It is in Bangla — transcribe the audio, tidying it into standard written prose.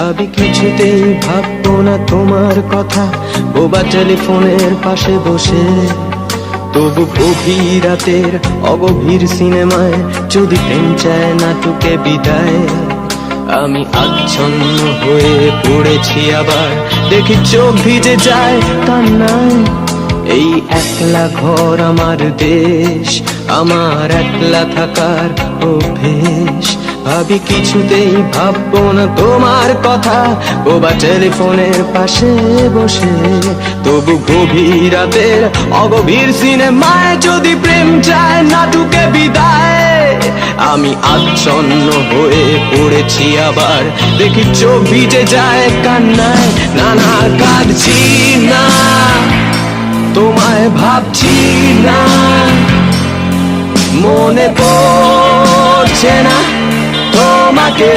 ভাবি কিছুতেই ভাববো না তোমার কথা, বোবা টেলিফোনের পাশে বসে। তবু গভীর রাতের অগভীর সিনেমায় যদি প্রেম চায় নাটকে বিদায়, আমি আচ্ছন্ন হয়ে পড়েছি আবার, দেখি চোখ ভিজে যায় কান্নায়। এই একলা ঘর আমার দেশ, আমার একলা থাকার অভ্যেস। ভাবি কিছুতেই ভাববো না তোমার কথা, বোবা টেলিফোনের পাশে বসে। তবু গভীর রাতের অগভীর সিনেমায় যদি প্রেম চায় নাটুকে বিদায়, আমি আচ্ছন্ন হয়ে পড়েছি আবার, দেখি চোখ ভিজে যায় কান্নায়। না না কাঁদছি না, তোমায় ভাবছি না, মনে পড়ছে না তোমাকে।